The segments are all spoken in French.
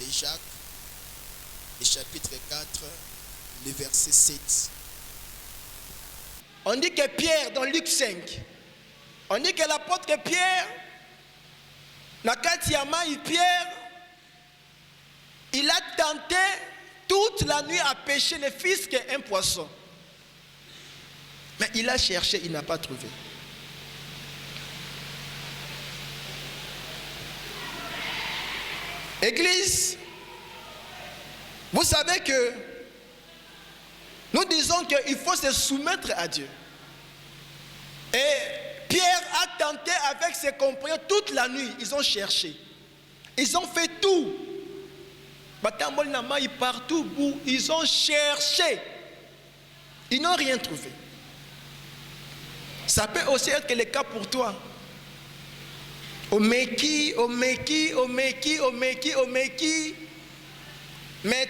de Jacques, le chapitre 4, le verset 7. On dit que Pierre, dans Luc 5, on dit que l'apôtre Pierre, Nakati Yamaï Pierre, il a tenté toute la nuit à pêcher ne fût-ce qu'un poisson. Mais il a cherché, il n'a pas trouvé. Église, vous savez que nous disons qu'il faut se soumettre à Dieu. Et Pierre a tenté avec ses compagnons toute la nuit. Ils ont cherché. Ils ont fait tout. Partout où ils ont cherché. Ils n'ont rien trouvé. Ça peut aussi être le cas pour toi. Mais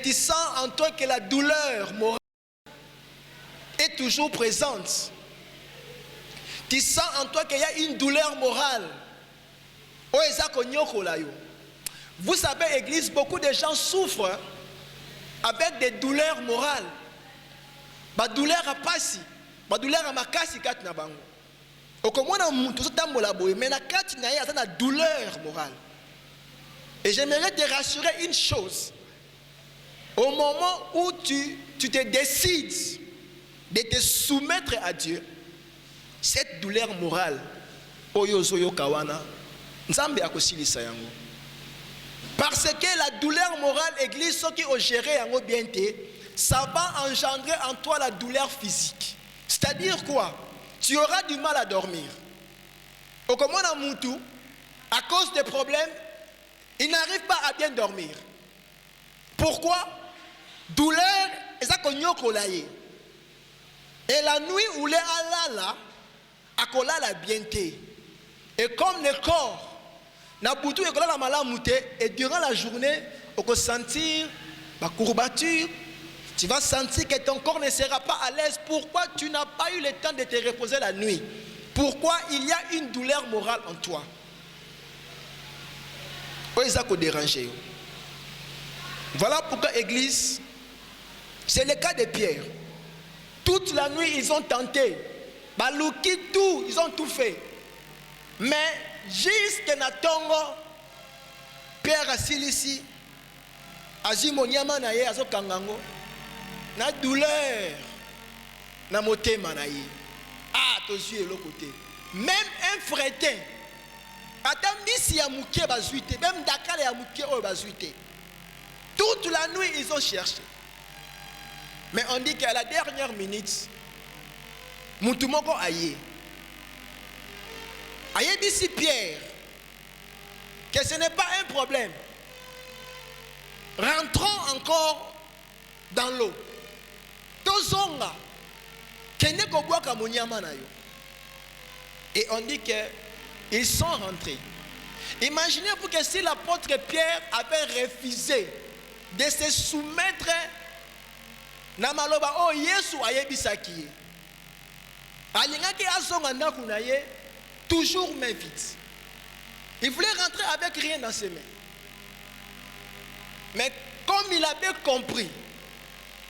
tu sens en toi que la douleur morale est toujours présente. Tu sens en toi qu'il y a une douleur morale. Vous savez, Église, beaucoup de gens souffrent avec des douleurs morales. Ba douleur à passi, ba douleur à makasi kat na bango. Okomona muntu sotambola boye, mais na kat na ya na douleur morale. Et j'aimerais te rassurer une chose. Au moment où tu te décides de te soumettre à Dieu, cette douleur morale, oyozoyo kawana, nzambe akosilisa yango. Parce que la douleur morale, Église, ceux qui ont géré yango bien té, ça va engendrer en toi la douleur physique. C'est-à-dire quoi? Tu auras du mal à dormir. Au komona mutu, à cause des problèmes, il n'arrive pas à bien dormir. Pourquoi? Douleur, et ça konyokolaye. Et la nuit où les alala, akola la bienté. Et comme le corps, na boutou et la malamouté, et durant la journée, on peut sentir la courbature. Tu vas sentir que ton corps ne sera pas à l'aise. Pourquoi tu n'as pas eu le temps de te reposer la nuit? Pourquoi il y a une douleur morale en toi? Voilà pourquoi, Église, c'est le cas de Pierre. Toute la nuit, ils ont tenté. Balouki tout, ils ont tout fait. Mais jusqu'à Natongo, Pierre Asilisi, Azimoniama Naye, Azokangango, na douleur, na motema naye. Ah, tos yeux l'autre côté. Même un fretin, attends, si ya mouké bazuité, même Dakar ya mouké o bazuité. Toute la nuit, ils ont cherché. Mais on dit qu'à la dernière minute, Moutoumoko aye. Aye d'ici Pierre, que ce n'est pas un problème. Rentrons encore dans l'eau. Tozonga, kene kobwaka munyama na yo. Et on dit qu'ils sont rentrés. Imaginez-vous que si l'apôtre Pierre avait refusé de se soumettre na maloba o Yesu ayebisaki. Alingaki azonga ndaku na ye toujours main vide. Il voulait rentrer avec rien dans ses mains. Mais comme il avait compris,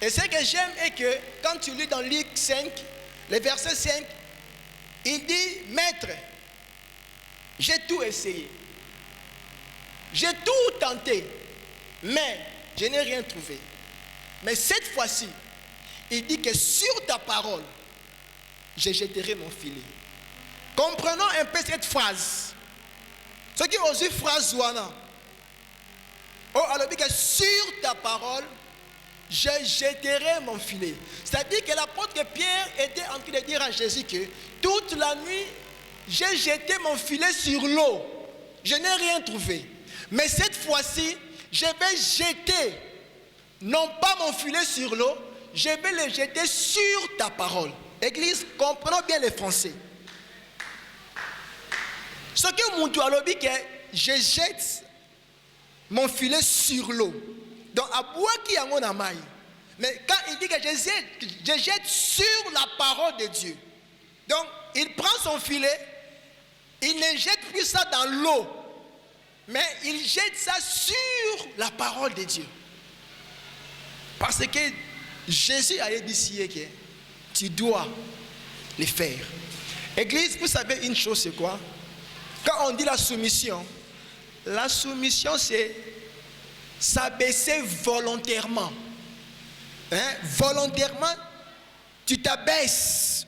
et ce que j'aime est que quand tu lis dans Luc 5, le verset 5, il dit, Maître, j'ai tout essayé. J'ai tout tenté, mais je n'ai rien trouvé. Mais cette fois-ci, il dit que sur ta parole, je jetterai mon filet. Comprenons un peu cette phrase. Ce qui ont dit phrase Zouana. Oh, alors il dit que sur ta parole, je jetterai mon filet. C'est-à-dire que l'apôtre Pierre était en train de dire à Jésus que toute la nuit, j'ai jeté mon filet sur l'eau. Je n'ai rien trouvé. Mais cette fois-ci, je vais jeter, non pas mon filet sur l'eau, je vais le jeter sur ta parole. Église, comprenons bien les Français. Ce que mon doigt dit que je jette mon filet sur l'eau. Donc, à bois qui a mon amaï. Mais quand il dit que je jette sur la parole de Dieu. Donc, il prend son filet, il ne jette plus ça dans l'eau. Mais il jette ça sur la parole de Dieu. Parce que Jésus a dit que tu dois le faire. Église, vous savez une chose, c'est quoi? Quand on dit la soumission c'est s'abaisser volontairement. Volontairement, tu t'abaisses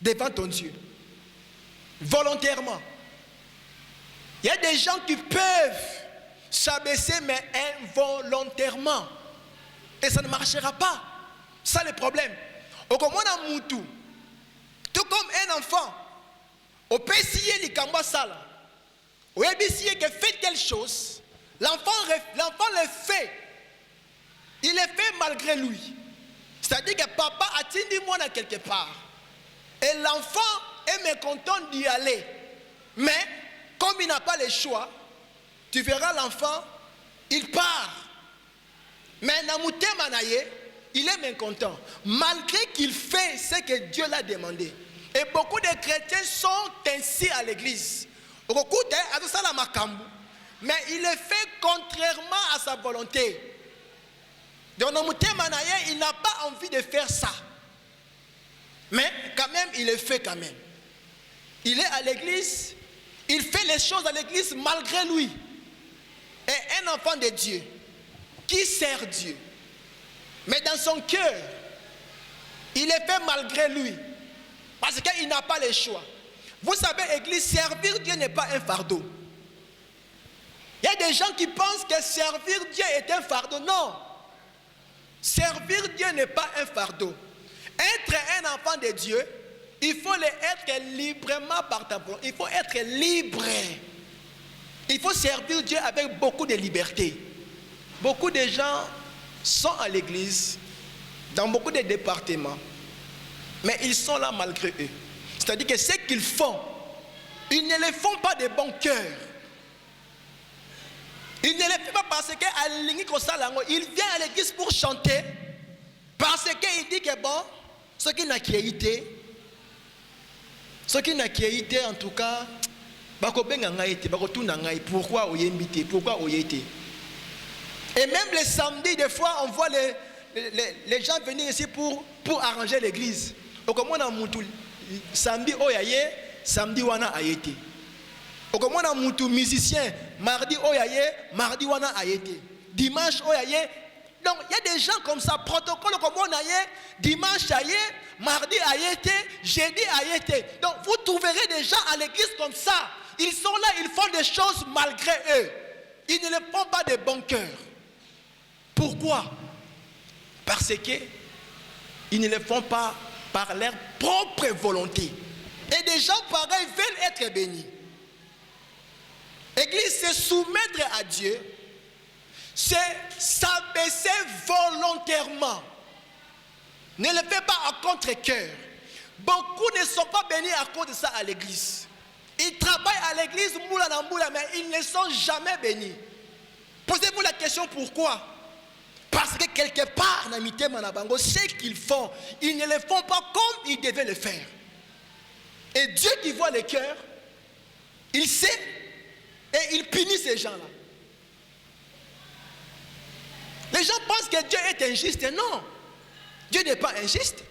devant ton Dieu. Volontairement. Il y a des gens qui peuvent s'abaisser, mais involontairement. Et ça ne marchera pas. C'est ça le problème. Tout comme un enfant, au PCA, il kamba sala. Au PCA, qui fait telle chose, l'enfant le fait. Il le fait malgré lui. C'est-à-dire que papa a tenu moi quelque part. Et l'enfant est mécontent d'y aller. Mais, comme il n'a pas le choix, tu verras l'enfant, il part. Mais il est mécontent. Malgré qu'il fait ce que Dieu l'a demandé. Et beaucoup de chrétiens sont ainsi à l'église. Mais il le fait contrairement à sa volonté. Donc, il n'a pas envie de faire ça. Mais quand même, il le fait quand même. Il est à l'église, il fait les choses à l'église malgré lui. Et un enfant de Dieu qui sert Dieu. Mais dans son cœur, il le fait malgré lui. Parce qu'il n'a pas le choix. Vous savez, église, servir Dieu n'est pas un fardeau. Il y a des gens qui pensent que servir Dieu est un fardeau. Non. Servir Dieu n'est pas un fardeau. Être un enfant de Dieu, il faut être librement par ta volonté. Il faut être libre. Il faut servir Dieu avec beaucoup de liberté. Beaucoup de gens sont à l'église, dans beaucoup de départements, mais ils sont là malgré eux. C'est-à-dire que ce qu'ils font, ils ne le font pas de bon cœur. Il ne le fait pas parce qu'il vient à l'église pour chanter, parce qu'il dit que bon, ce qui n'a qualité, en tout cas, pourquoi oyembité, pourquoi oyété. Et même les samedis, des fois, on voit les gens venir ici pour arranger l'église. Samedi, oyaye, samedi, wana ayete. Comme on a mutu musicien, mardi oyaye, mardi wana ayete. Dimanche oyaye. Donc il y a des gens comme ça, protocole comme on aye, dimanche aye, mardi ayete, jeudi ayete. Donc vous trouverez des gens à l'église comme ça. Ils sont là, ils font des choses malgré eux. Ils ne le font pas de bon cœur. Pourquoi? Parce qu'ils ne le font pas par leur propre volonté. Et des gens pareils veulent être bénis. L'église, c'est soumettre à Dieu, c'est s'abaisser volontairement. Ne le fais pas à contre-cœur. Beaucoup ne sont pas bénis à cause de ça à l'église. Ils travaillent à l'église, moula na moula, mais ils ne sont jamais bénis. Posez-vous la question pourquoi? Parce que quelque part, ce qu'ils font, ils ne le font pas comme ils devaient le faire. Et Dieu qui voit le cœur, il sait et il punit ces gens-là. Les gens pensent que Dieu est injuste. Non, Dieu n'est pas injuste.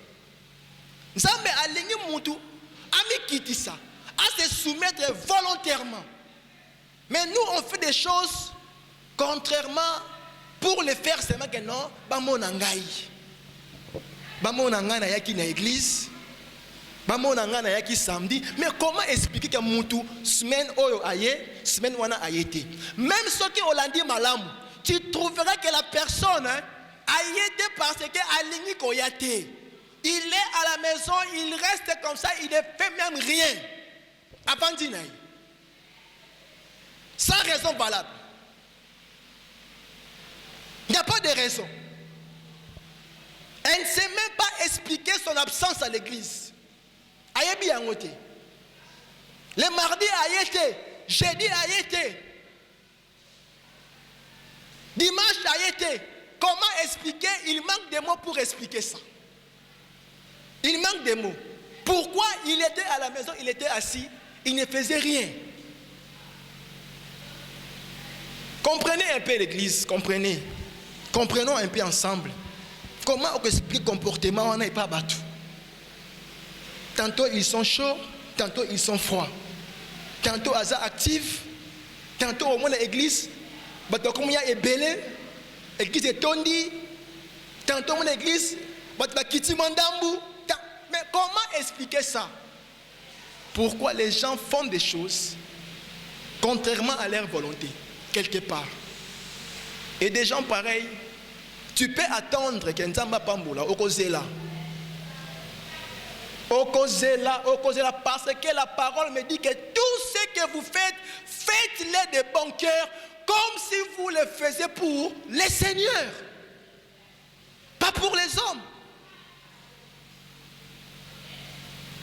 Nzambe alingi mutu, ami kiti ça, à se soumettre volontairement. Mais nous, on fait des choses contrairement pour le faire seulement que non, bamonangai. Bamonangai na yaki na église. Bamonangai na yaki samedi. Mais comment expliquer que mutu semaine oyo aye, semaine wana ayete. Même ceux qui olandi malamu, tu trouveras que la personne ayete parce que alingi koyate. Il est à la maison, il reste comme ça, il ne fait même rien. Avant d'inaï. Sans raison valable. Il n'y a pas de raison. Elle ne sait même pas expliquer son absence à l'église. Ayebi yangote. Le mardi a été, jeudi a été, dimanche a été. Comment expliquer? Il manque des mots pour expliquer ça. Il manque des mots. Pourquoi il était à la maison, il était assis, il ne faisait rien. Comprenez un peu l'église, comprenez. Comprenons un peu ensemble. Comment on explique le comportement, on n'est pas battu. Tantôt ils sont chauds, tantôt ils sont froids. Tantôt ils sont actifs, tantôt au moins l'église, comme il y a ébélé, l'église est tondue, tantôt l'église, mais comment expliquer ça? Pourquoi les gens font des choses contrairement à leur volonté, quelque part? Et des gens pareils, tu peux attendre qu'un Nzamba Pamboula, Okozela, parce que la parole me dit que tout ce que vous faites, faites-le de bon cœur, comme si vous le faisiez pour les seigneurs, pas pour les hommes.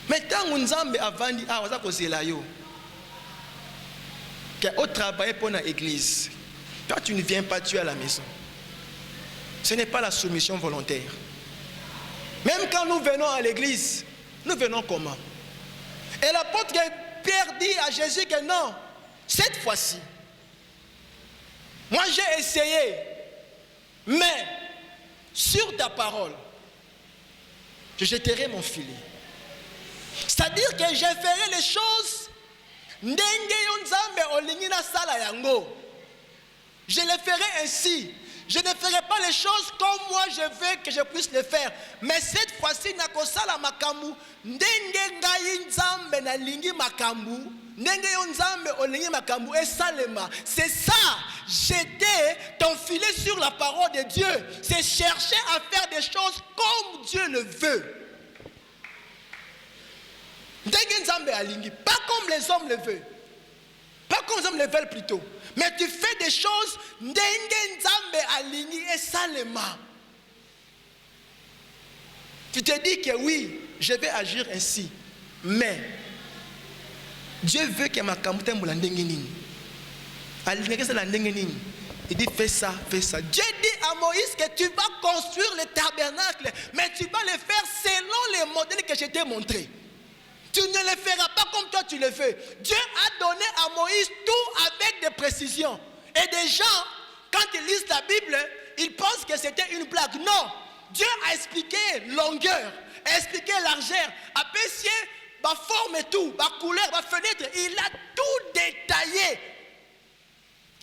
Maintenant, Nzambe a dit, ah, vous avez yo. Au travail pour l'église, toi tu ne viens pas, tu es à la maison. Ce n'est pas la soumission volontaire. Même quand nous venons à l'église, nous venons comment? Et l'apôtre Pierre dit à Jésus que non, cette fois-ci, moi j'ai essayé, mais sur ta parole, je jetterai mon filet. C'est-à-dire que je ferai les choses ndenge yo Nzambe olingi na sala yango. Je le ferai ainsi. Je ne ferai pas les choses comme moi je veux que je puisse le faire. Mais cette fois-ci, nakosala makambu ndenge ngai Nzambe na lingi makambu, ndenge yo Nzambe olingi makambu et salema. C'est ça, jeter ton filet sur la parole de Dieu. C'est chercher à faire des choses comme Dieu le veut. Ndenge Nzambe alingi, pas comme les hommes le veulent. Pas comme les hommes le veulent plutôt. Mais tu fais des choses ndenge Nzambe alingi et salema. Tu te dis que oui, je vais agir ainsi. Mais Dieu veut que ma kamute moula ndenge nini. Alingi c'est la ndenge nini. Il dit fais ça, fais ça. Dieu dit à Moïse que tu vas construire le tabernacle, mais tu vas le faire selon les modèles que je t'ai montrés. Tu ne le feras pas comme toi tu le fais. Dieu a donné à Moïse tout avec des précisions. Et des gens, quand ils lisent la Bible, ils pensent que c'était une blague. Non. Dieu a expliqué longueur, a expliqué largeur, a spécifié ma forme et tout, ma couleur, ma fenêtre. Il a tout détaillé.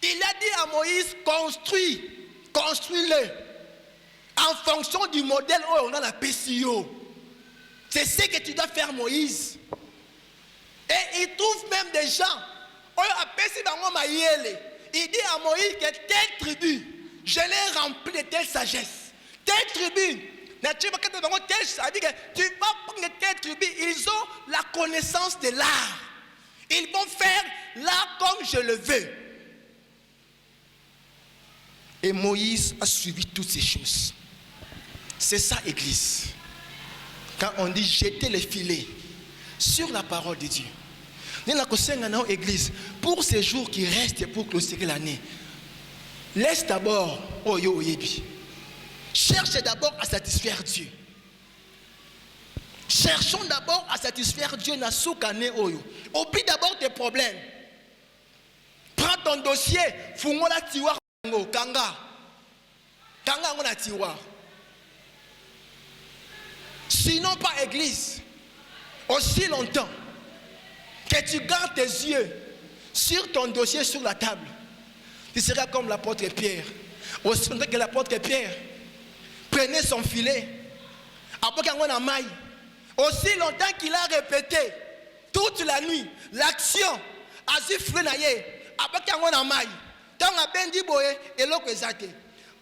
Il a dit à Moïse, construis-le. En fonction du modèle où on a la PCO. C'est ce que tu dois faire, Moïse. Et il trouve même des gens. Il dit à Moïse que telle tribu, je l'ai rempli de telle sagesse. Telle tribu, tu vas prendre telle tribu, ils ont la connaissance de l'art. Ils vont faire l'art comme je le veux. Et Moïse a suivi toutes ces choses. C'est ça, Église. Quand on dit jeter les filets sur la parole de Dieu. Nous avons l'église pour ces jours qui restent pour clôturer l'année. Laisse d'abord, cherche d'abord à satisfaire Dieu. Cherchons d'abord à satisfaire Dieu dans ce année. Oublie d'abord tes problèmes. Prends ton dossier, fous-moi tiroir, kanga on a tiroir. Sinon pas église. Aussi longtemps que tu gardes tes yeux sur ton dossier sur la table, tu seras comme l'apôtre Pierre. Aussi longtemps que l'apôtre Pierre prenait son filet, aussi longtemps qu'il a répété toute la nuit l'action,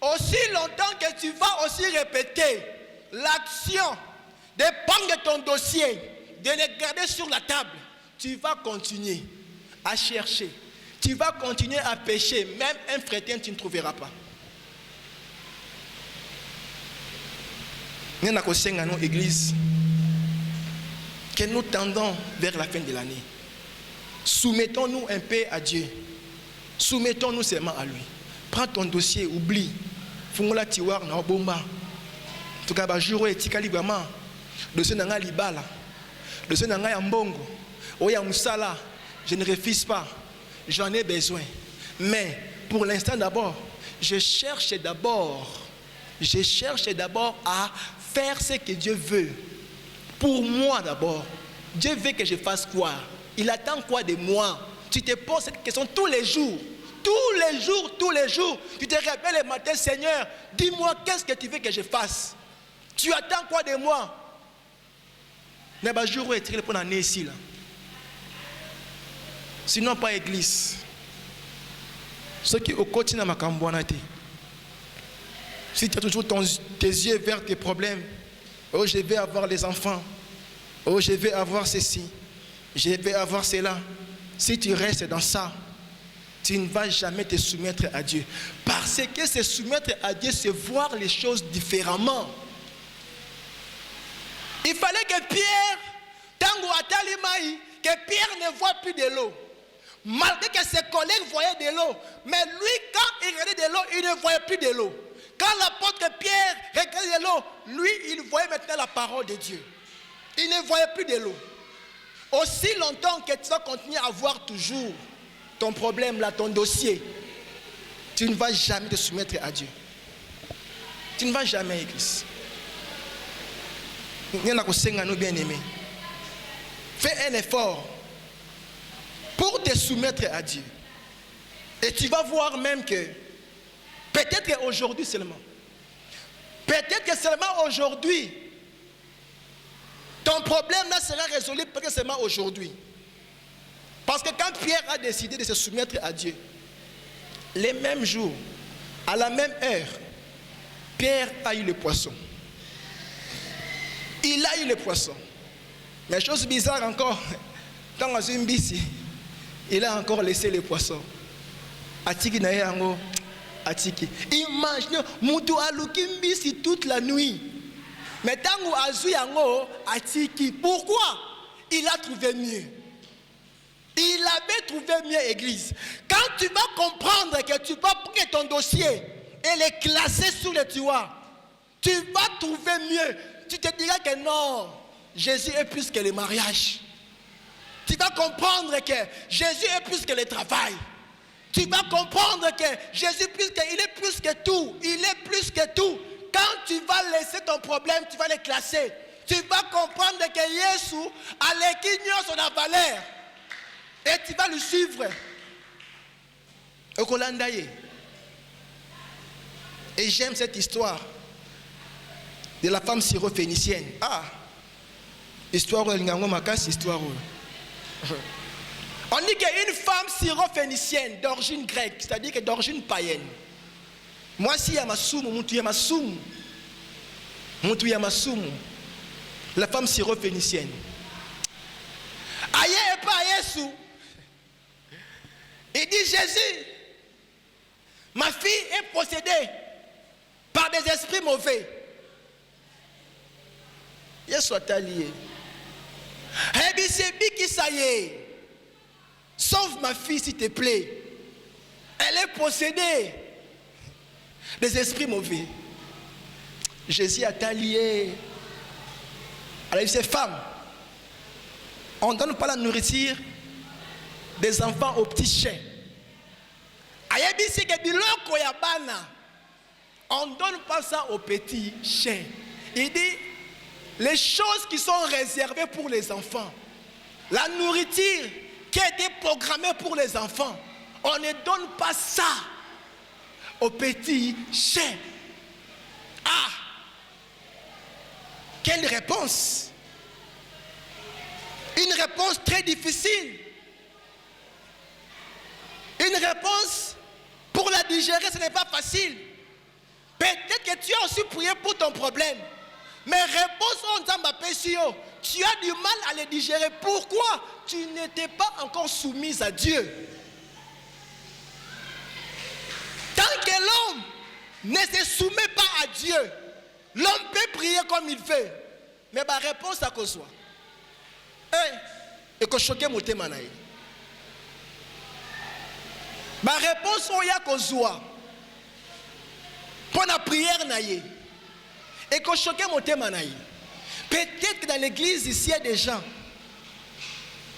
aussi longtemps que tu vas aussi répéter l'action de prendre ton dossier, de le garder sur la table, tu vas continuer à chercher. Tu vas continuer à pécher. Même un chrétien, tu ne trouveras pas. Nous avons une église que nous tendons vers la fin de l'année. Soumettons-nous un peu à Dieu. Soumettons-nous seulement à lui. Prends ton dossier, oublie. Fungola tiwar na bomba. En tout cas, jour et tikali vraiment. Dossier nanga libala. Dossier nanga ya mbongo. Oya musala. Je ne refuse pas. J'en ai besoin. Mais pour l'instant d'abord, je cherche d'abord à faire ce que Dieu veut. Pour moi d'abord. Dieu veut que je fasse quoi? Il attend quoi de moi? Tu te poses cette question tous les jours. Tous les jours. Tu te réveilles le matin, Seigneur, dis-moi qu'est-ce que tu veux que je fasse? Tu attends quoi de moi? Mais bah jour où est pour l'année ici là. Sinon pas église. Ceux qui au quotidien ma cambouanate. Si tu as toujours tes yeux vers tes problèmes, oh je vais avoir les enfants, oh je vais avoir ceci, je vais avoir cela. Si tu restes dans ça, tu ne vas jamais te soumettre à Dieu. Parce que se soumettre à Dieu, c'est voir les choses différemment. Il fallait que Pierre, tango atalimaï, que Pierre ne voit plus de l'eau. Malgré que ses collègues voyaient de l'eau, mais lui, quand il regardait de l'eau, il ne voyait plus de l'eau. Quand l'apôtre Pierre regardait de l'eau, lui, il voyait maintenant la parole de Dieu. Il ne voyait plus de l'eau. Aussi longtemps que tu vas continuer à voir toujours ton problème là, ton dossier, tu ne vas jamais te soumettre à Dieu. Tu ne vas jamais, église. Bien-aimé. Fais un effort pour te soumettre à Dieu. Et tu vas voir même que peut-être aujourd'hui seulement, peut-être que seulement aujourd'hui, ton problème là sera résolu peut-être seulement aujourd'hui. Parce que quand Pierre a décidé de se soumettre à Dieu, les mêmes jours, à la même heure, Pierre a eu le poisson. Il a eu le poisson. Mais chose bizarre encore, dans une bisi, il a encore laissé le poisson. Atiki na yango, atiki. Imagine, mutu aluki mbisi toute la nuit. Mais tango azu yango, atiki. Pourquoi? Il a trouvé mieux. Il avait trouvé mieux, église. Quand tu vas comprendre que tu vas prendre ton dossier et le classer sous le tiroir, tu vas trouver mieux. Tu te diras que non, Jésus est plus que le mariage. Tu vas comprendre que Jésus est plus que le travail. Tu vas comprendre que Jésus il est plus que tout. Il est plus que tout. Quand tu vas laisser ton problème, tu vas le classer. Tu vas comprendre que Jésus a l'équilibre sur la valeur. Et tu vas le suivre. Et j'aime cette histoire de la femme syrophénicienne. Ah, histoire où elle n'a pas histoire. On dit qu'une femme syrophénicienne d'origine grecque, c'est-à-dire que d'origine païenne. Moi, si Yamasumu, Moutou Yamasumu, Moutou Yamasumu, la femme syrophénicienne. Aïe et pas Yesu. Il dit Jésus, ma fille est possédée par des esprits mauvais. Yesu a lié. Sauve ma fille s'il te plaît. Elle est possédée des esprits mauvais. Jésus a lié. Alors il dit, femme, on ne donne pas la nourriture des enfants aux petits chiens. On ne donne pas ça aux petits chiens. Il dit, les choses qui sont réservées pour les enfants, la nourriture qui a été programmée pour les enfants, on ne donne pas ça aux petits chiens. Ah! Quelle réponse! Une réponse très difficile. Une réponse pour la digérer, ce n'est pas facile. Peut-être que tu as aussi prié pour ton problème. Mais réponse on tu as du mal à les digérer. Pourquoi? Tu n'étais pas encore soumise à Dieu. Tant que l'homme ne se soumet pas à Dieu, l'homme peut prier comme il veut. Mais ma réponse à cause de soi. Et que choquer mon thème. Ma réponse au ya kozwa pour la prière naïe et que choquer mon thème naïe. Peut-être que dans l'église ici il y a des gens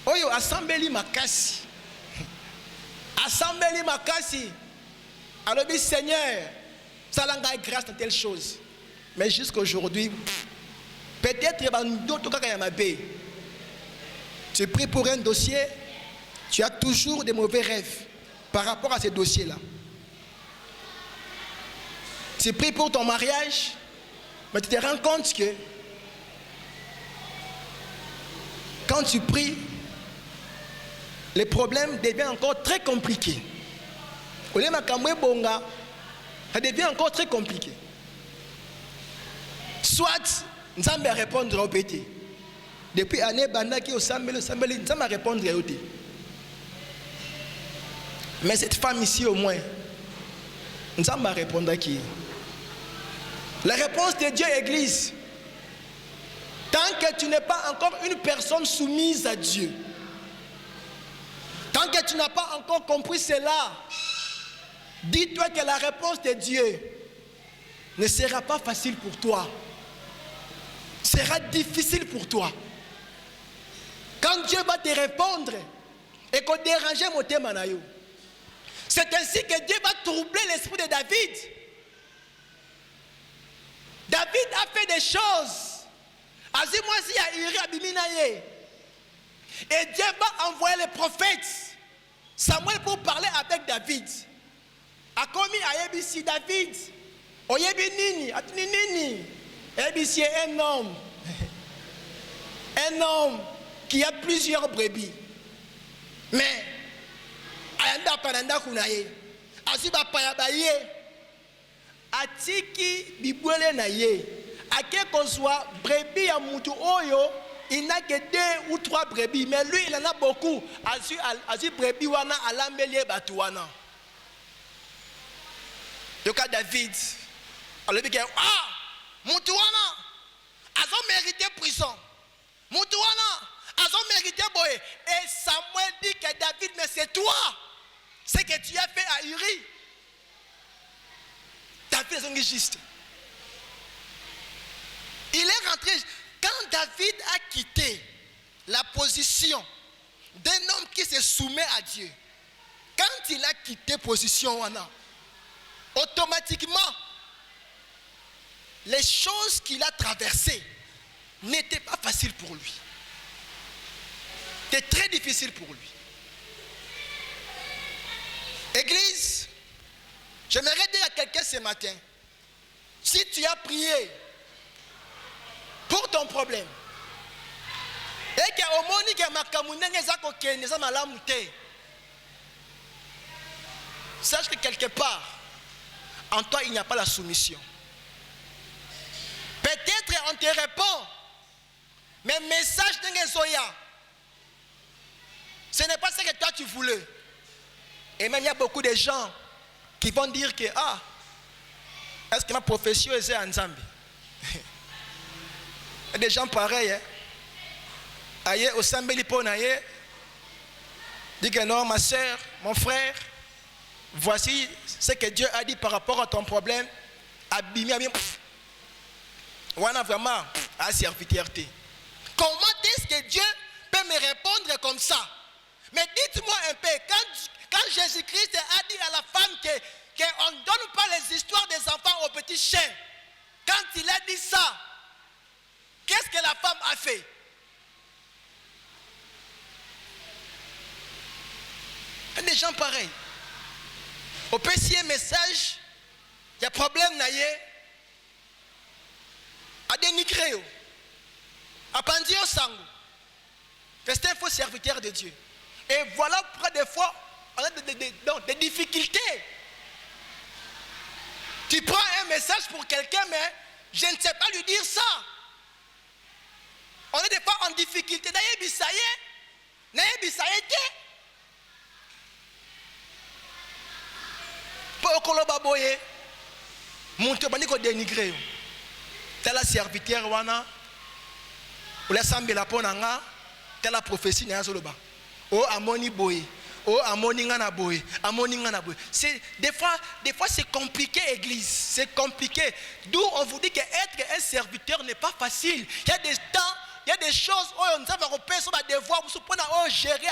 oyo assemblée makasi Alors dit Seigneur, ça l'a grâce à telle chose. Mais jusqu'à aujourd'hui, peut-être tu pries pour un dossier, tu as toujours des mauvais rêves par rapport à ces dossiers-là. Tu pries pour ton mariage, mais tu te rends compte que quand tu pries, les problèmes deviennent encore très compliqués. Ça devient encore très compliqué. Soit, nous allons répondre au pété. Depuis l'année, nous allons répondre au pété. Mais cette femme ici, au moins, nous allons répondre à qui? La réponse de Dieu, Église. Tant que tu n'es pas encore une personne soumise à Dieu, tant que tu n'as pas encore compris cela, dis-toi que la réponse de Dieu ne sera pas facile pour toi. Sera difficile pour toi. Quand Dieu va te répondre et qu'on dérange mon thème, c'est ainsi que Dieu va troubler l'esprit de David. David a fait des choses. Et Dieu va envoyer les prophètes Samuel pour parler avec David. A commis à Yébissi David. O Yébinini, Atinini. Yébissi est un homme. Un homme qui a plusieurs brebis. Mais, Ayanda Pananda Kunaye. Asiba Payabaye. Atiki Bibwele Naye. À quel qu'on soit brebis à Moutou Oyo, il n'a que 2 ou 3 brebis. Mais lui, il en a beaucoup. Asi brebis wana alambelie batouana. Le cas David, alors il dit Moutouana, ils ont mérité prison. Moutouana, ils ont mérité boye. Et Samuel dit que David, mais c'est toi, ce que tu as fait à Uri. David est juste. Il est rentré. Quand David a quitté la position d'un homme qui se soumet à Dieu, quand il a quitté position, automatiquement, les choses qu'il a traversées n'étaient pas faciles pour lui. C'était très difficile pour lui. Église, j'aimerais dire à quelqu'un ce matin, si tu as prié pour ton problème, et que au moni que makamunenge zako keneza malamu te, sache que quelque part en toi il n'y a pas la soumission. Peut-être on te répond, mais message de Zoya, ce n'est pas ce que toi tu voulais. Et même il y a beaucoup de gens qui vont dire que est-ce que ma profession est en Zambie? Il y a des gens pareils. Aïe, au Sambeli Ponaye, dit que non, ma soeur, mon frère, voici ce que Dieu a dit par rapport à ton problème. Abîmé, on a vraiment à serviteureté. Comment est-ce que Dieu peut me répondre comme ça? Mais dites-moi un peu, quand Jésus-Christ a dit à la femme qu'on ne donne pas les histoires des enfants aux petits chiens, quand il a dit ça, qu'est-ce que la femme a fait? Il y a des gens pareils. Au petit message, il y a problème naïe, à dénigrer, à pendir au sang. C'est un faux serviteur de Dieu. Et voilà pourquoi des fois, on a des difficultés. Tu prends un message pour quelqu'un, mais je ne sais pas lui dire ça. On est des fois en difficulté. T'as la serviteur wana, ou la sambe la ponanga, t'as la prophétie n'a pas. Oh amoni boy, oh amoni ngana boy, amoni ngana boy. C'est des fois c'est compliqué, église, c'est compliqué. D'où on vous dit que être un serviteur n'est pas facile. Il y a des temps, il y a des choses où on va repérer sur des devoirs, vous gérer,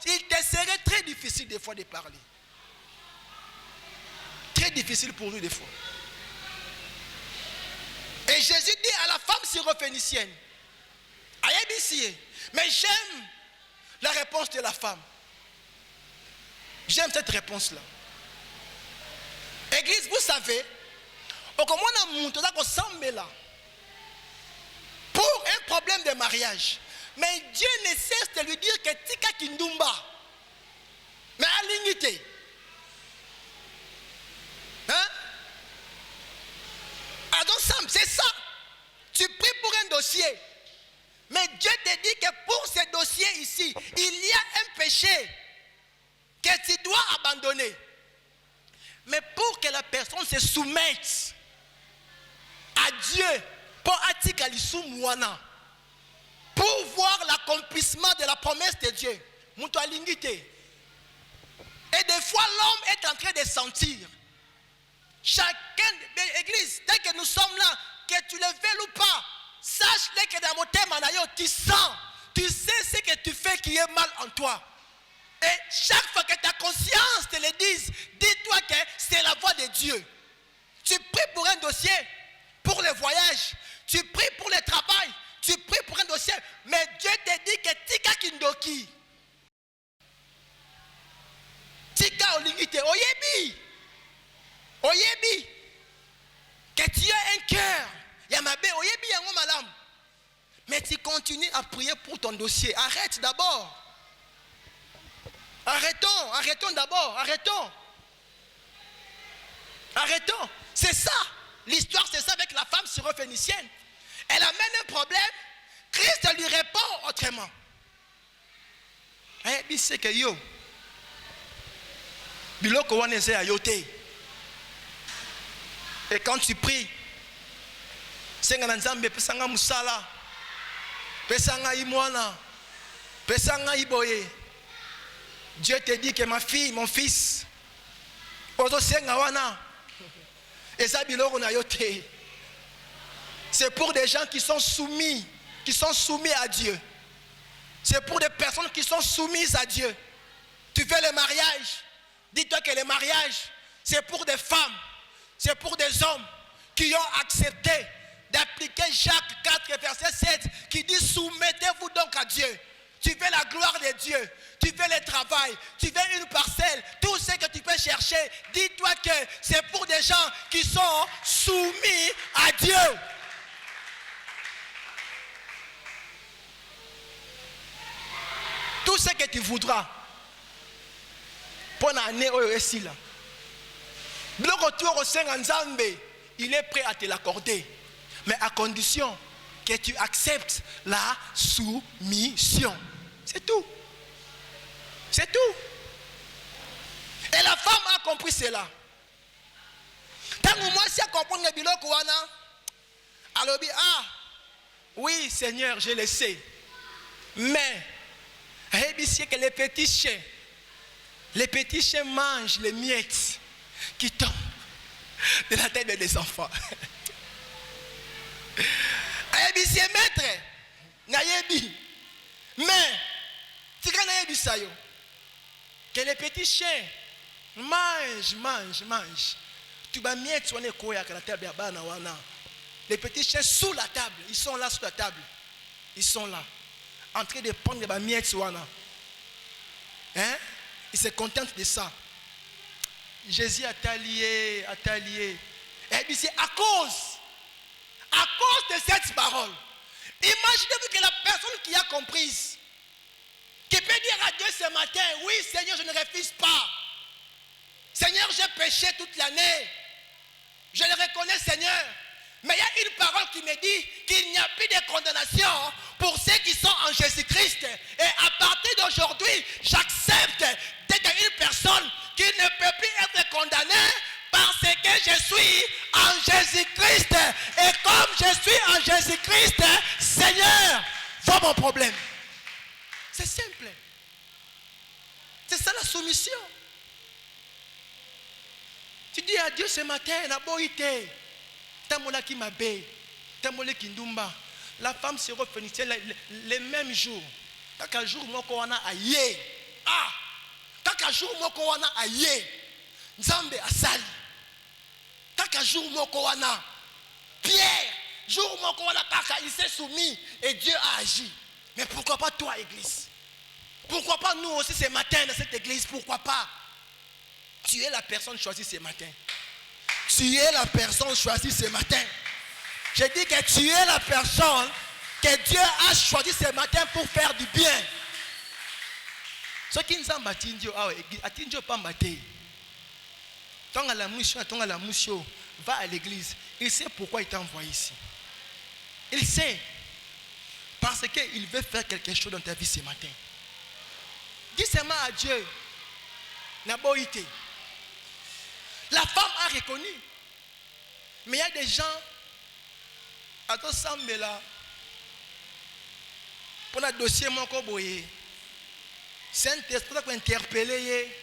il te serait très difficile des fois de parler. très difficile pour nous des fois. Et Jésus dit à la femme syrophénicienne, mais j'aime la réponse de la femme. J'aime cette réponse-là. Église, vous savez, pour un problème de mariage, mais Dieu ne cesse de lui dire que Tika Kindumba, mais à l'unité. Hein? Alors, c'est ça. Tu pries pour un dossier. Mais Dieu te dit que pour ce dossier ici, il y a un péché que tu dois abandonner. Mais pour que la personne se soumette à Dieu, pour voir l'accomplissement de la promesse de Dieu. Et des fois, l'homme est en train de sentir. Chacun de l'église, dès que nous sommes là, que tu le veuilles ou pas, sache que dans mon thème, tu sens, tu sais ce que tu fais qui est mal en toi. Et chaque fois que ta conscience te le dise, dis-toi que c'est la voix de Dieu. Tu pries pour un dossier, pour le voyage, tu pries pour le travail, tu pries pour un dossier, mais Dieu te dit que Tika Kindoki. Tika Olingite, Oyebi. Oyebi. Que tu as un cœur. Yamabe, Oyebi Yango Malam. Mais tu continues à prier pour ton dossier. Arrête d'abord. Arrêtons d'abord, arrêtons. C'est ça, l'histoire c'est ça avec la femme syrophénicienne. Elle amène un problème, Christ lui répond autrement. Il sait que yo, biloko wana ese ayote. Et quand tu pries, senga na nzambe pesanga musala, pesanga imwana, pesanga iboye. Dieu te dit que ma fille, mon fils, c'est pour des gens qui sont soumis à Dieu. C'est pour des personnes qui sont soumises à Dieu. Tu fais le mariage, dis-toi que le mariage, c'est pour des femmes, c'est pour des hommes qui ont accepté d'appliquer Jacques 4, verset 7, qui dit soumettez-vous donc à Dieu. Tu veux la gloire de Dieu, tu veux le travail, tu veux une parcelle, tout ce que tu peux chercher, dis-toi que c'est pour des gens qui sont soumis à Dieu. Tout ce que tu voudras, pour l'année où est là, il est prêt à te l'accorder, mais à condition que tu acceptes la soumission. C'est tout. C'est tout. Et la femme a compris cela. Tant que moi, si elle comprend le biloko wana, alors dit, oui Seigneur, je le sais. Mais, c'est que les petits chiens mangent les miettes qui tombent de la tête des enfants. C'est maître, nayebi. Mais, que les petits chiens mangent. Tu vas mettre sur la table. Les petits chiens sous la table, ils sont là sous la table. Ils sont là, en train de prendre les miettes. Hein? Ils se contentent de ça. Jésus a taillé. Et c'est à cause de cette parole. Imaginez-vous que la personne qui a comprise, qui peut dire à Dieu ce matin, oui Seigneur, je ne refuse pas. Seigneur, j'ai péché toute l'année. Je le reconnais Seigneur. Mais il y a une parole qui me dit qu'il n'y a plus de condamnation pour ceux qui sont en Jésus-Christ. Et à partir d'aujourd'hui, j'accepte d'être une personne qui ne peut plus être condamnée parce que je suis en Jésus-Christ. Et comme je suis en Jésus-Christ, Seigneur, vois mon problème. C'est simple. C'est ça la soumission. Tu dis à Dieu ce matin, la boïté, tamola qui m'abe, tamola qui ndumba. La femme syrophénicienne les mêmes jours. Kaka jour moko wana aye. Kaka jour moko wana aye. Nzambe asali. kaka jour moko wana. Pierre, jour moko wana kaka, il s'est soumis et Dieu a agi. Mais pourquoi pas toi, église? Pourquoi pas nous aussi ce matin dans cette église? Pourquoi pas? Tu es la personne choisie ce matin. Tu es la personne choisie ce matin. Je dis que tu es la personne que Dieu a choisi ce matin pour faire du bien. Ce qui nous a battu, pas battu. Va à l'église. Il sait pourquoi il t'a envoyé ici. Il sait. Parce qu'il veut faire quelque chose dans ta vie ce matin. Dis seulement à Dieu. La femme a reconnu. Mais il y a des gens. Attends, là. Pour un dossier, mon coboye. Saint-Esprit pour interpeller.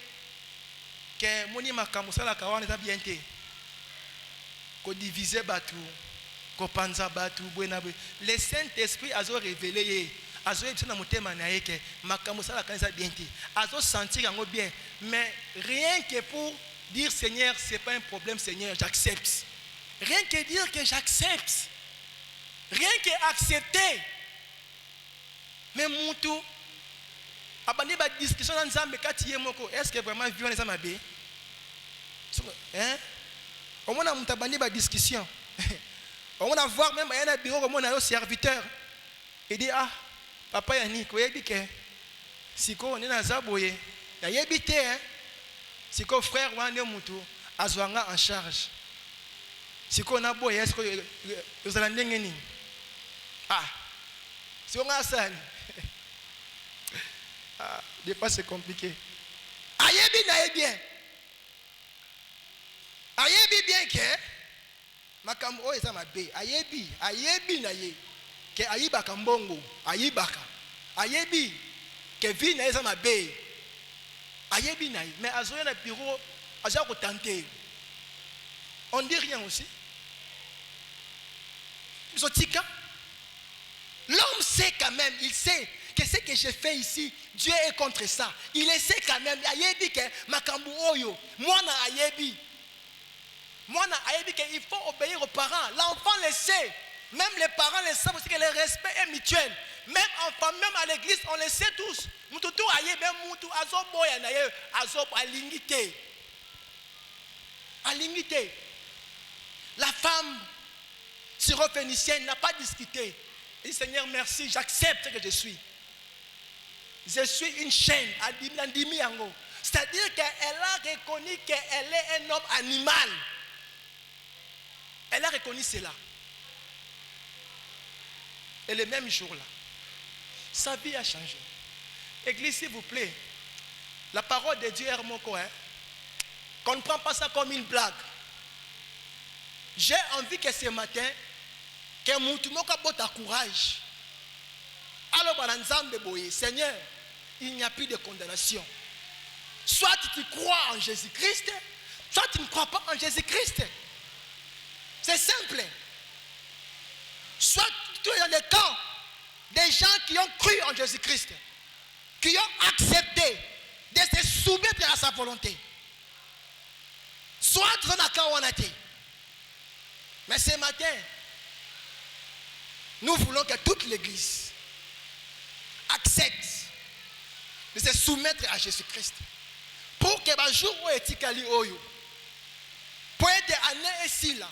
Que moni makamusa la kawana ta bien te. Ko diviser batu. Ko panza batu. Le Saint-Esprit a révélé. Azo na motema na yeke makamusa la kanisa bien te. Azo sentir yango bien. Mais rien que pour dire Seigneur, c'est pas un problème Seigneur, j'accepte. Rien que dire que j'accepte. Rien que accepter. Mais moutou abandi ba discussion na nzambe kati ye moko. Est-ce que vraiment vivre les amabe? Hein? On m'a abandi ba discussion. On va voir même un bureau comme on a un serviteur. Il dit ah papa yani ko yebi ke siko on na zaboye. Ya yebi te hein. Siko frère wane mutu azwanga en charge. Siko na boye est-ce que vous allez ndengeni? Ah. Si on a ça. Ah, des fois c'est compliqué. Ayebi na bien. Ayebi bien que makambo o eza mabe. Ayebi na ye que ayibaka mbongo, ayibaka. Ayebi que vie na eza mabe. Ayebi na ye mais azoya na bureau aza ko tenter. On dit rien aussi. Zotika. L'homme sait quand même, il sait que ce que je fais ici, Dieu est contre ça. Il sait quand même. Ayebi que makambu oyo, moi na ayebi. Moi na ayebi que il faut obéir aux parents. L'enfant le sait. Même les parents le savent aussi que le respect est mutuel. Même en famille, même à l'église, on le sait tous. Mututu ayebi mutu azo boya na ye azo alingite. Alingite. La femme syrophénicienne n'a pas discuté. Elle dit Seigneur, merci, j'accepte ce que je suis. Je suis une chaîne. C'est-à-dire qu'elle a reconnu qu'elle est un homme animal. Elle a reconnu cela. Et le même jour-là, sa vie a changé. Église, s'il vous plaît, la parole de Dieu est mon coin. Qu'on ne prend pas ça comme une blague. J'ai envie que ce matin, que Moutumoka bota courage. Alors, Seigneur, il n'y a plus de condamnation. Soit tu crois en Jésus-Christ, soit tu ne crois pas en Jésus-Christ. C'est simple. Soit tu es dans le camp des gens qui ont cru en Jésus-Christ, qui ont accepté de se soumettre à sa volonté. Soit tu es dans le camp où on a été. Mais ce matin, nous voulons que toute l'église accepte de se soumettre à Jésus-Christ. Pour que le jour où etikali oyo, pour être année ici là,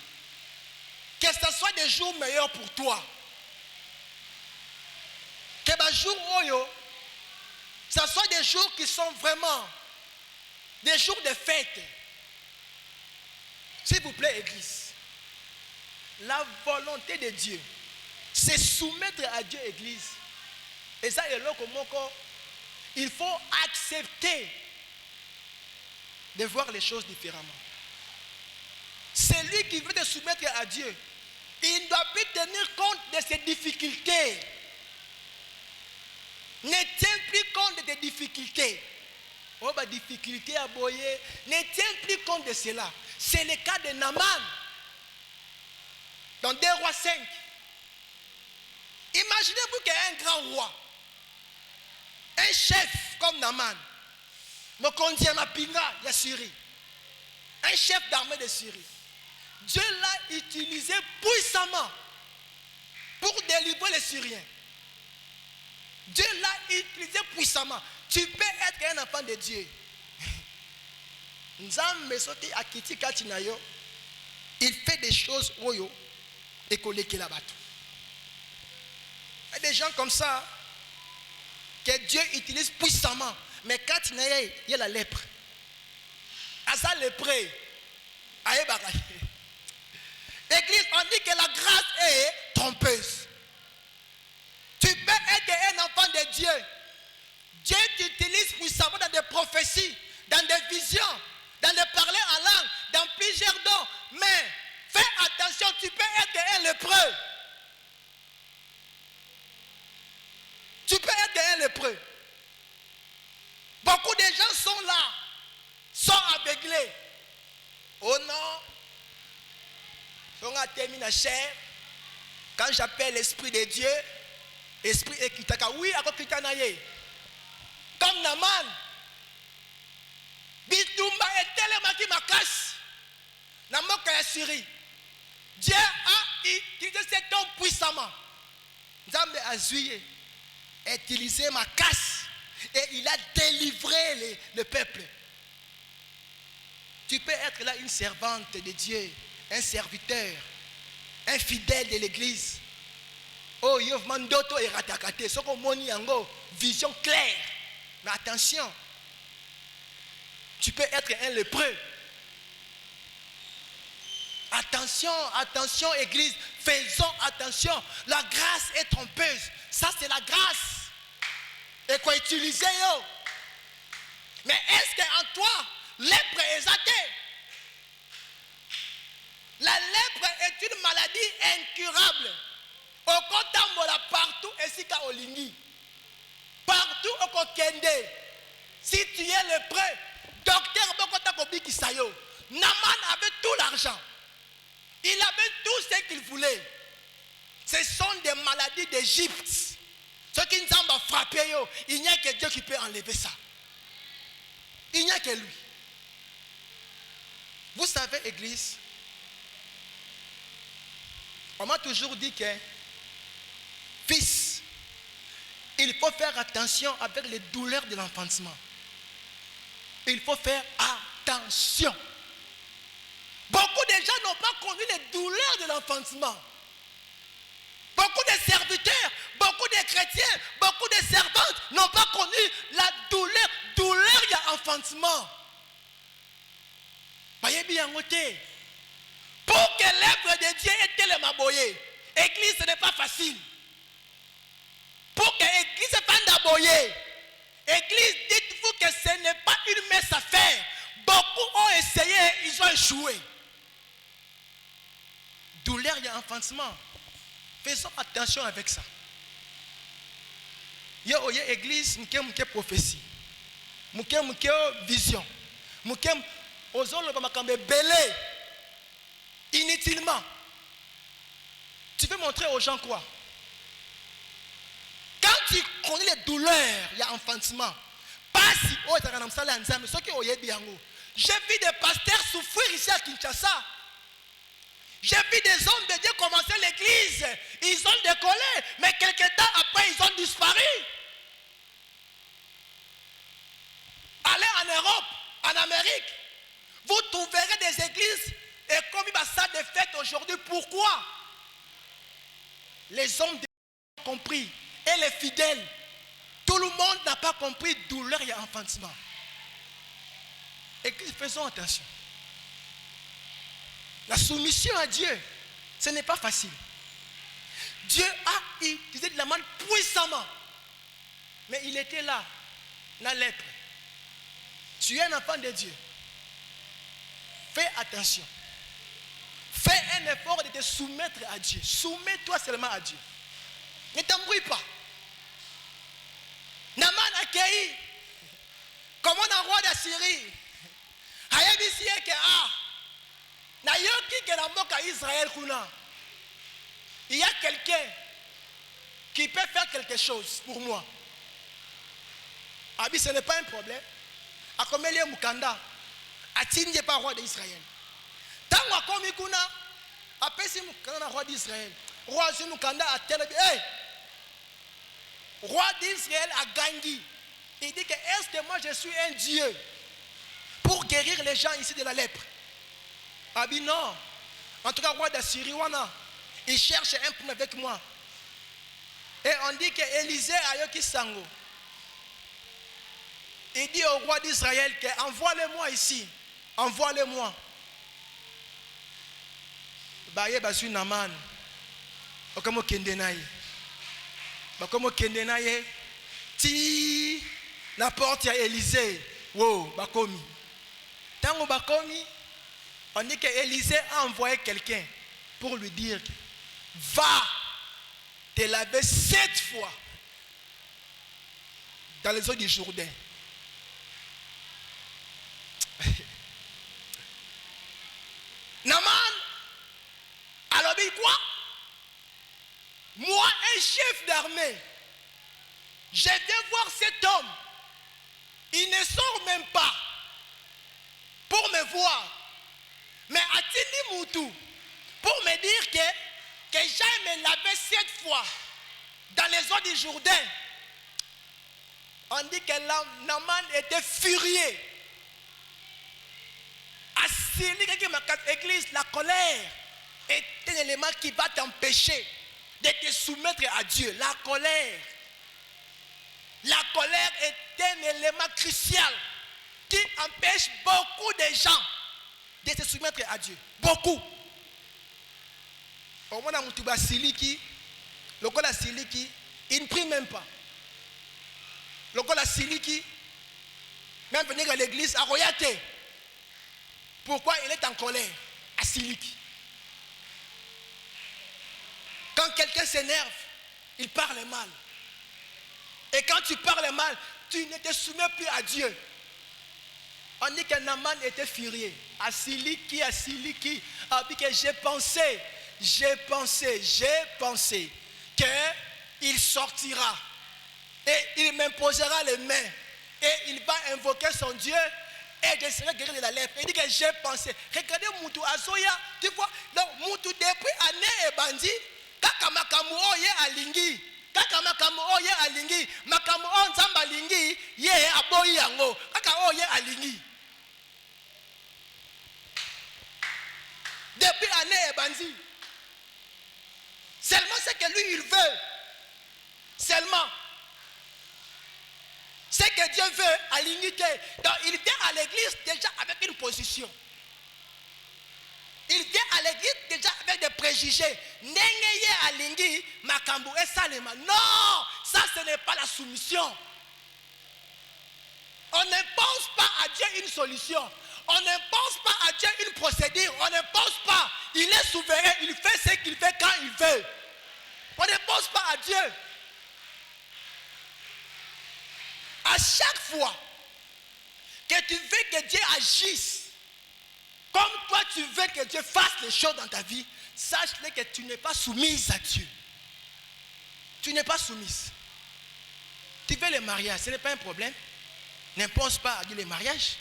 que ce soit des jours meilleurs pour toi. Que le jour où ce soit des jours qui sont vraiment des jours de fête. S'il vous plaît, église. La volonté de Dieu, c'est soumettre à Dieu, église. Et ça, il faut accepter de voir les choses différemment. Celui qui veut te soumettre à Dieu, il ne doit plus tenir compte de ses difficultés. Ne tiens plus compte de tes difficultés. Oh, bah, difficulté à boyer. Ne tiens plus compte de cela. C'est le cas de Naaman. Dans 2 Rois 5. Imaginez-vous qu'il y a un grand roi. Un chef comme Naaman. Un chef d'armée de Syrie. Dieu l'a utilisé puissamment pour délivrer les Syriens. Dieu l'a utilisé puissamment. Tu peux être un enfant de Dieu. Il fait des choses oyo et collecter la bateau. Il y a des gens comme ça que Dieu utilise puissamment. Mais quand il y a la lèpre, à ça lépreux, Église, on dit que la grâce est trompeuse. Tu peux être un enfant de Dieu. Dieu t'utilise puissamment dans des prophéties, dans des visions, dans des parler en langue, dans plusieurs dons. Mais fais attention, tu peux être un lépreux. Tu peux être un lépreux. Beaucoup de gens sont là, sont aveuglés. Oh non, on a terminé la chair. Quand j'appelle l'Esprit de Dieu, Esprit Ekitaka, oui, à Kitanaye. Comme Naman, Bitumba et Telemaki Makas, Namoka et Syrie. Dieu a utilisé cet homme puissamment. Nzambe a zuyé, a utilisé ma casse et il a délivré le peuple. Tu peux être là une servante de Dieu, un serviteur, un fidèle de l'église. Oh, Yov Mandoto et Ratakate, Soko Moni Yango, vision claire. Mais attention, tu peux être un lépreux. Attention, attention, église, faisons attention. La grâce est trompeuse. Ça, c'est la grâce. Et quoi utiliser yo? Mais est-ce qu'en toi, lèpre est athée? La lèpre est une maladie incurable. Au Kotambola, partout, et si ka olingi. Partout au Kokende. Si tu es lépreux, docteur Bokota Kobi Kisayo. Naman avait tout l'argent. Il avait tout ce qu'il voulait. Ce sont des maladies d'Égypte. Ce qui nous a frappé, il n'y a que Dieu qui peut enlever ça. Il n'y a que lui. Vous savez, église, on m'a toujours dit que, fils, il faut faire attention avec les douleurs de l'enfantement. Il faut faire attention. Beaucoup de gens n'ont pas connu les douleurs de l'enfantement. Beaucoup de serviteurs, beaucoup de chrétiens, beaucoup de servantes n'ont pas connu la douleur. Douleur, il y a enfantement. Voyez bien, pour que l'œuvre de Dieu ait tellement maboyé, église, ce n'est pas facile. Pour que l'église soit d'aboyer, église, dites-vous que ce n'est pas une mince affaire. Beaucoup ont essayé, ils ont échoué. Douleur, il y a enfantement. Faisons attention avec ça. Il y a église, il y a prophétie. Il y a vision. Il y a belé. Inutilement. Tu veux montrer aux gens quoi? Quand tu connais les douleurs, il y a enfantement. Pas si j'ai vu des pasteurs souffrir ici à Kinshasa. J'ai vu des hommes de Dieu commencer l'église. Ils ont décollé, mais quelques temps après, ils ont disparu. Allez en Europe, en Amérique, vous trouverez des églises et comme il va ça de fête aujourd'hui. Pourquoi? Les hommes de Dieu ont compris et les fidèles. Tout le monde n'a pas compris douleur et enfantement. Et faisons attention. La soumission à Dieu, ce n'est pas facile. Dieu a utilisé de la main puissamment. Mais il était là, la lèpre. Tu es un enfant de Dieu. Fais attention. Fais un effort de te soumettre à Dieu. Soumets-toi seulement à Dieu. Ne t'embrouille pas. Naman accueilli. Comme on a roi d'Assyrie. Hayabisi que Nayoki que la moka Israël kuna. Il y a quelqu'un qui peut faire quelque chose pour moi. Abi, ce n'est pas un problème. Akomelie Mukanda. Atindi pas roi d'Israël. Tant Tango akomi kuna, apesi mukanda na roi d'Israël. Roi Zé mukanda a tel. Hey! Roi d'Israël a gagné. Il dit que est-ce que moi je suis un Dieu pour guérir les gens ici de la lèpre? Ah bien non. En tout cas, roi d'Assyrie, il cherche un problème avec moi. Et on dit que Élisée a yoki sango. Il dit au roi d'Israël que envoie-le-moi ici. Envoie-le-moi. Baye basu naman. Okomo kendenaye. Bakomo kendenaye. Ti la porte à Élisée. Wow, bakomi. Tango bakomi, on dit que Élisée a envoyé quelqu'un pour lui dire va te laver 7 fois dans les eaux du Jourdain. Naman, alors dit quoi? Moi, un chef d'armée, je viens voir cet homme. Il ne sort même pas pour me voir. Mais a-t-il Moutou pour me dire que j'aille me laver 7 fois dans les eaux du Jourdain? On dit que Naman était furieux. Église, la colère est un élément qui va t'empêcher de te soumettre à Dieu. La colère. La colère est un élément crucial qui empêche beaucoup de gens de se soumettre à Dieu. Beaucoup. Au moins, Moutouba Siliki, le Kola Siliki, il ne prie même pas. Le Kola Siliki, même venir à l'église, à Royate. Pourquoi il est en colère? À Siliki. Quand quelqu'un s'énerve, il parle mal. Et quand tu parles mal, tu ne te soumets plus à Dieu. On dit que Naman était furieux. À Siliki, a dit que j'ai pensé qu'il sortira. Et il m'imposera les mains. Et il va invoquer son Dieu. Et je serai guéri de la lèpre. Il dit que j'ai pensé. Regardez Moutou Azoya. Tu vois, donc Moutou depuis année et bandit. Kaka makamu oye alingi. Kaka makamu oye alingi. Makamu on zamba alingi. Ye aboyi yango. Kaka oye alingi. Depuis année et bandit. Seulement ce que lui il veut. Seulement. Ce que Dieu veut à l'unité. Donc il vient à l'église déjà avec une position. Il vient à l'église déjà avec des préjugés. Nengeye alingi makambu et salema. Non, ça ce n'est pas la soumission. On ne pense pas à Dieu une solution. On ne pense pas à Dieu une procédure. On ne pense pas. Il est souverain. Il fait ce qu'il fait quand il veut. On ne pense pas à Dieu. À chaque fois que tu veux que Dieu agisse, comme toi tu veux que Dieu fasse les choses dans ta vie, sache-le que tu n'es pas soumise à Dieu. Tu n'es pas soumise. Tu veux le mariage, ce n'est pas un problème. N'impose pas à Dieu le mariage.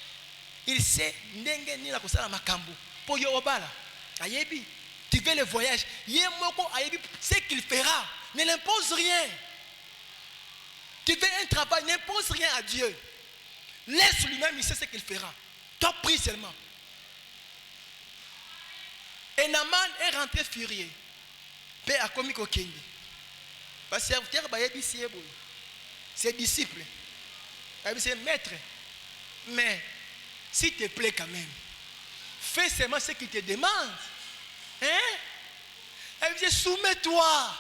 Il sait ni la kosala makambo. Pour yo obala. Ayebi. Tu veux le voyage. Yemoko ayebi ce qu'il fera. Ne l'impose rien. Tu veux un travail, n'impose rien à Dieu. Laisse lui-même, il sait ce qu'il fera. Toi, prie seulement. Et Naman est rentré furieux. Père a commis Kendi. Parce que serviteur, ses disciples. C'est maître. Mais, s'il te plaît quand même, fais seulement ce qu'il te demande. Hein? Elle dit, soumets-toi.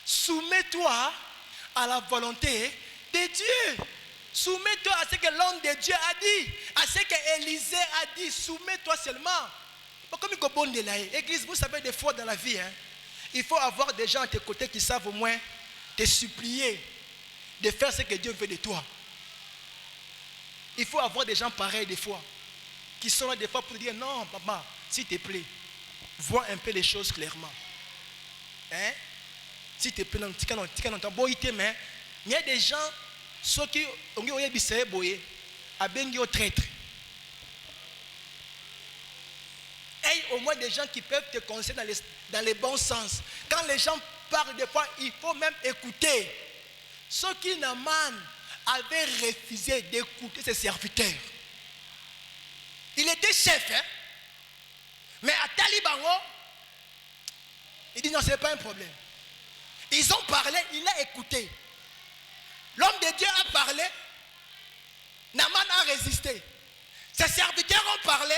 Soumets-toi à la volonté de Dieu. Soumets-toi à ce que l'homme de Dieu a dit, à ce que Élisée a dit. Soumets-toi seulement. Comme il bon de la Église, vous savez, des fois dans la vie, il faut avoir des gens à tes côtés qui savent au moins te supplier de faire ce que Dieu veut de toi. Il faut avoir des gens pareils des fois, qui sont là des fois pour dire non, papa, s'il te plaît, vois un peu les choses clairement. Hein? S'il te plaît, mais il y a des gens, ceux qui ont eu traître. au moins des gens qui peuvent te conseiller dans les bons sens. Quand les gens parlent des fois, il faut même écouter. Ceux qui Naaman avait refusé d'écouter ses serviteurs. Il était chef, hein? Mais à Talibango, il dit non, ce n'est pas un problème. Ils ont parlé, il a écouté. L'homme de Dieu a parlé, Naaman a résisté. Ses serviteurs ont parlé.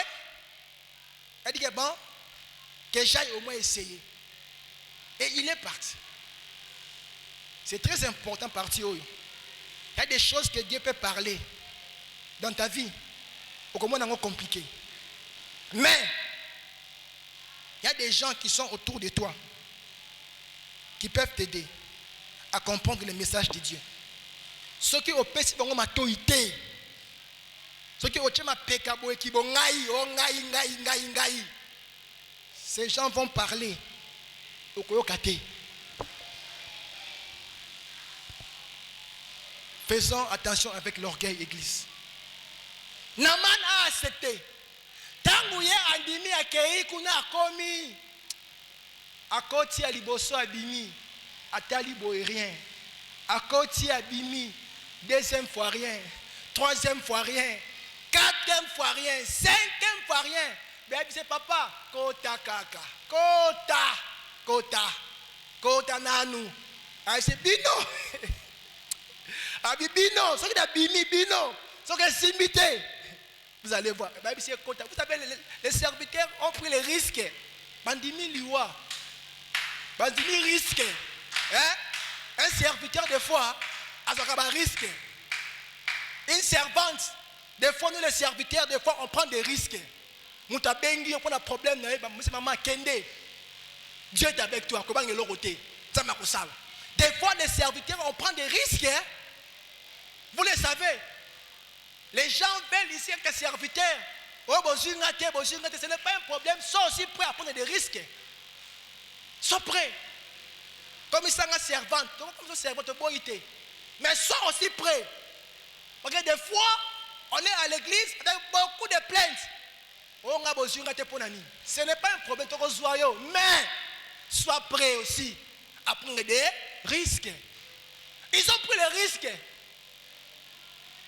Il a dit que bon, que j'aille au moins essayer. Et il est parti. C'est très important partir. Il y a des choses que Dieu peut parler dans ta vie. Au comment on a compliqué. Mais il y a des gens qui sont autour de toi qui peuvent t'aider à comprendre le message de Dieu. Ceux qui ont péché dans ma autorité, ceux qui ont péché qui vont ngaï. Ces gens vont parler au koyokate. Faisons attention avec l'orgueil, église. Naaman a accepté. Tanguye andimi akei kuna akomi. Akoti aliboso abimi. Atali boye rien. Akoti abimi. Deuxième fois rien. Troisième fois rien. Quatrième fois rien. Cinquième fois rien. Mais c'est papa. Kota kaka. Kota nanu. Ah c'est bino. Abibino. Ce qui a bimi bino. Ce qui est simité. Vous allez voir. Vous savez, les serviteurs ont pris les risques. Bandimi liwa. Bandimi risque. Hein? Un serviteur, des fois, a un risque. Une servante, des fois, nous les serviteurs, des fois, on prend des risques. Moutabengi, on prend un problème. Maman Kende. Dieu est avec toi. Des fois, les serviteurs, on prend des risques. Vous le savez. Les gens veulent ici être serviteurs. Oh, ce n'est pas un problème. Ils sont aussi prêts à prendre des risques. Ils sont prêts. Comme ils sont servantes. Comme ils sont servantes, mais ils sont aussi prêts. Parce que des fois, on est à l'église avec beaucoup de plaintes. Ce n'est pas un problème. Mais sois prêt aussi à prendre des risques. Ils ont pris les risques.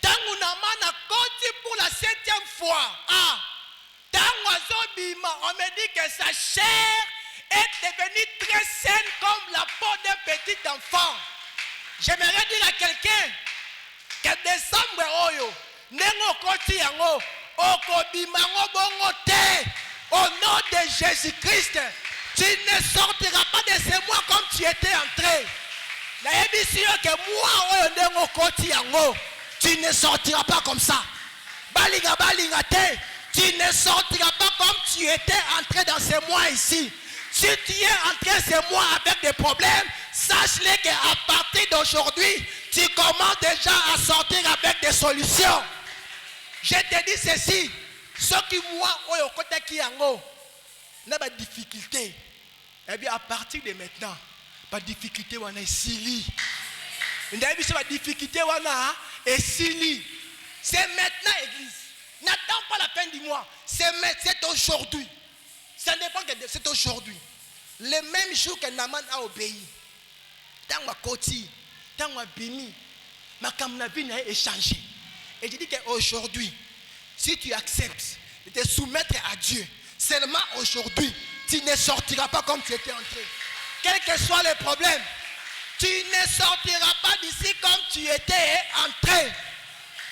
Tangu Naaman a côté pour la 7e fois. On me dit que sa chair est devenue très saine comme la peau d'un petit enfant. J'aimerais dire à quelqu'un que décembre oyo nengo koti yango okobima ngo bongo te. Au nom de Jésus-Christ, tu ne sortiras pas de ce mois comme tu étais entré. Que moi oyo nengo koti yango. Tu ne sortiras pas comme ça. Balinga te. Tu ne sortiras pas comme tu étais entré dans ces mois ici. Si tu es entré ces mois avec des problèmes, sache-le qu'à partir d'aujourd'hui, tu commences déjà à sortir avec des solutions. Je te dis ceci. Ceux qui moi, n'a pas de difficulté. Eh bien, à partir de maintenant, pas de difficulté, on a ici. La difficulté, on a et Sili. C'est maintenant, église. N'attends pas la fin du mois. C'est aujourd'hui. Ça dépend que c'est aujourd'hui. Le même jour que Naaman a obéi. Dans ma côté, dans ma bimi, ma vie a échangé. Et je dis qu'aujourd'hui, si tu acceptes de te soumettre à Dieu, seulement aujourd'hui, tu ne sortiras pas comme tu étais entré. Quel que soit le problème. Tu ne sortiras pas d'ici comme tu étais entré.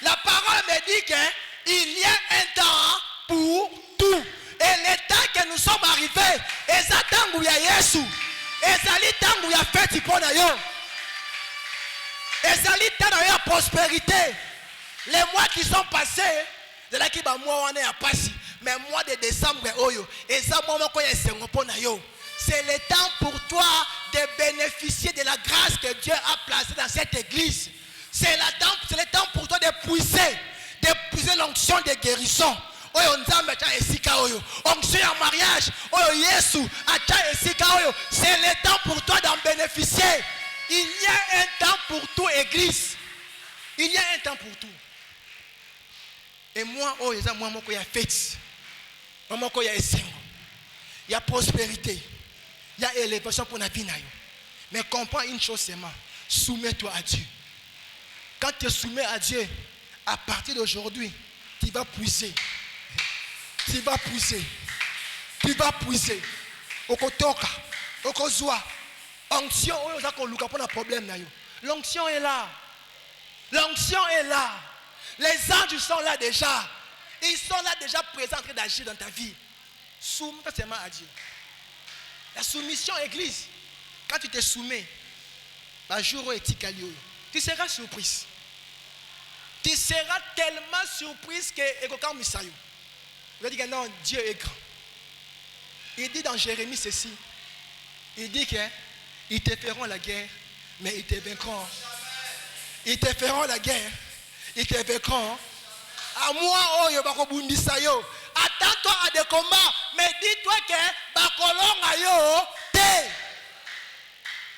La parole me dit qu'il y a un temps pour tout. Et le temps que nous sommes arrivés, et ça temps où il y a Yesu, et ça temps où il y a fait pour nous, et ça temps où il y a prospérité. Les mois qui sont passés, de là qui va moi on est à passer, mais mois de décembre et ça moi c'est le temps pour toi de bénéficier de la grâce que Dieu a placée dans cette église. C'est le temps pour toi de puiser l'onction de guérison. Onction en mariage. C'est le temps pour toi d'en bénéficier. Il y a un temps pour tout, église. Il y a un temps pour tout. Et moi, moi, il y a fête. Moi, il y a il y a prospérité, il y a élévation pour la vie. Mais comprends une chose seulement, soumets-toi à Dieu. Quand tu te soumets à Dieu, à partir d'aujourd'hui, tu vas puiser. Tu vas puiser. Tu vas puiser. Okotoka, okozwa. Onction, pour le problème. L'onction est là. L'onction est là. Les anges sont là déjà. Ils sont là déjà présents en train d'agir dans ta vie. Soumets-toi seulement à Dieu. La soumission, église, quand tu te soumets, tu seras surprise. Tu seras tellement surprise que vous allez dire que non, Dieu est grand. Il dit dans Jérémie ceci. Il dit qu'ils te feront la guerre, mais ils te vaincront. Ils te feront la guerre, ils te vaincront. À moi, attends-toi à des combats, mais dis-toi que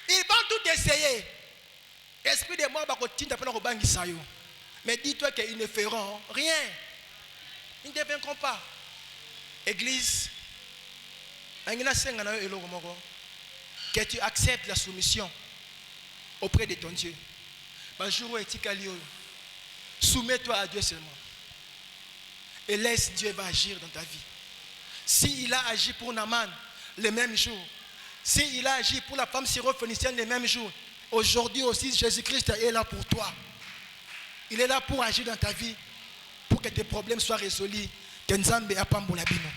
ils vont tout essayer. Esprit de moi, mais dis-toi qu'ils ne feront rien. Ils ne te vaincront pas. Église, que tu acceptes la soumission auprès de ton Dieu. Soumets-toi à Dieu seulement. Et laisse Dieu va agir dans ta vie. S'il a agi pour Naaman le même jour, s'il a agi pour la femme syrophénicienne le même jour, aujourd'hui aussi Jésus-Christ est là pour toi. Il est là pour agir dans ta vie, pour que tes problèmes soient résolus. Que Nzambe apambola bino.